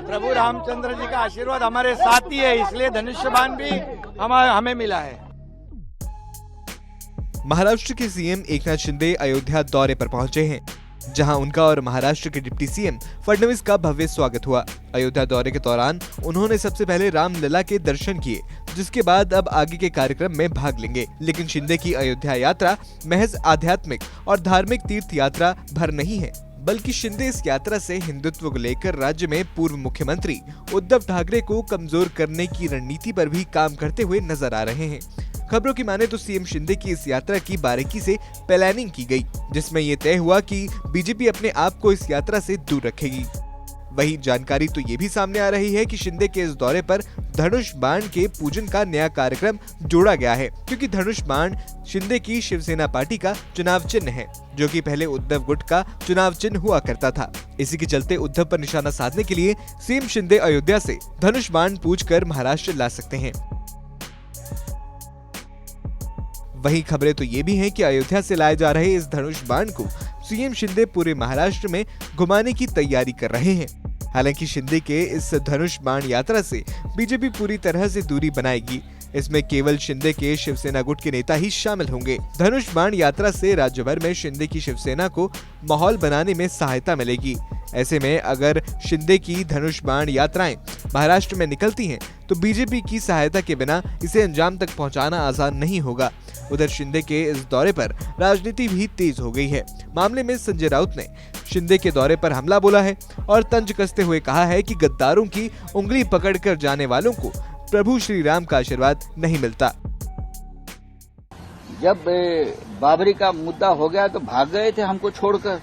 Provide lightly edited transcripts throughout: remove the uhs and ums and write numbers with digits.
प्रभु रामचंद्र जी का आशीर्वाद हमारे साथ ही है, इसलिए धनुष्य बाण भी हमें मिला है। महाराष्ट्र के सीएम एकनाथ शिंदे अयोध्या दौरे पर पहुंचे हैं, जहां उनका और महाराष्ट्र के डिप्टी सीएम फडणवीस का भव्य स्वागत हुआ। अयोध्या दौरे के दौरान उन्होंने सबसे पहले रामलला के दर्शन किए, जिसके बाद अब आगे के कार्यक्रम में भाग लेंगे। लेकिन शिंदे की अयोध्या यात्रा महज आध्यात्मिक और धार्मिक तीर्थ यात्रा भर नहीं है, बल्कि शिंदे इस यात्रा से हिंदुत्व को लेकर राज्य में पूर्व मुख्यमंत्री उद्धव ठाकरे को कमजोर करने की रणनीति पर भी काम करते हुए नजर आ रहे हैं। खबरों की माने तो सीएम शिंदे की इस यात्रा की बारीकी से प्लानिंग की गई, जिसमें ये तय हुआ कि बीजेपी अपने आप को इस यात्रा से दूर रखेगी। वही जानकारी तो ये भी सामने आ रही है कि शिंदे के इस दौरे पर धनुष बाण के पूजन का नया कार्यक्रम जोड़ा गया है, क्योंकि धनुष बाण शिंदे की शिवसेना पार्टी का चुनाव चिन्ह है, जो कि पहले उद्धव गुट का चुनाव चिन्ह हुआ करता था। इसी के चलते उद्धव पर निशाना साधने के लिए सीएम शिंदे अयोध्या से धनुष बाण पूजकर महाराष्ट्र ला सकते हैं। वहीं खबरें तो ये भी हैं कि अयोध्या से लाए जा रहे इस धनुष बाण को सीएम शिंदे पूरे महाराष्ट्र में घुमाने की तैयारी कर रहे हैं। हालांकि शिंदे के इस धनुष बाण यात्रा से बीजेपी पूरी तरह से दूरी बनाएगी। इसमें केवल शिंदे के शिवसेना गुट के नेता ही शामिल होंगे। धनुष बाण यात्रा से राज्य भर में शिंदे की शिवसेना को माहौल बनाने में सहायता मिलेगी। ऐसे में अगर शिंदे की धनुष बाण यात्राएं महाराष्ट्र में निकलती हैं, तो बीजेपी की सहायता के बिना इसे अंजाम तक पहुंचाना आसान नहीं होगा। उधर शिंदे के इस दौरे पर राजनीति भी तेज हो गई है। मामले में संजय राउत ने शिंदे के दौरे पर हमला बोला है और तंज कसते हुए कहा है कि गद्दारों की उंगली पकड़कर जाने वालों को प्रभु श्री राम का आशीर्वाद नहीं मिलता। जब बाबरी का मुद्दा हो गया तो भाग गए थे हमको छोड़कर,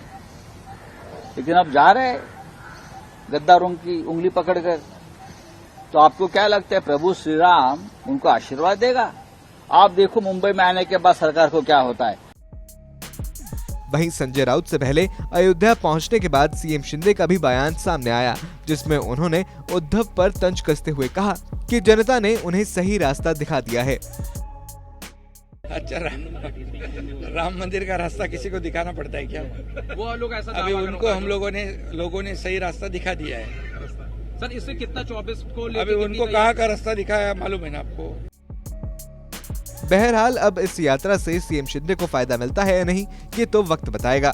लेकिन अब जा रहे गद्दारों की उंगली पकड़कर। तो आपको क्या लगता है प्रभु श्री राम उनको आशीर्वाद देगा? आप देखो मुंबई में आने के बाद सरकार को क्या होता है। वहीं संजय राउत से पहले अयोध्या पहुंचने के बाद सीएम शिंदे का भी बयान सामने आया, जिसमें उन्होंने उद्धव पर तंज कसते हुए कहा कि जनता ने उन्हें सही रास्ता दिखा दिया है। अच्छा, राम मंदिर का रास्ता किसी को दिखाना पड़ता है क्या? वो लोग ऐसा अभी उनको हम लोगों ने सही रास्ता दिखा दिया है। सर इससे कितना 24 को अभी उनको कहाँ का रास्ता दिखाया मालूम है ना आपको? बहरहाल अब इस यात्रा से सीएम शिंदे को फायदा मिलता है या नहीं, ये तो वक्त बताएगा।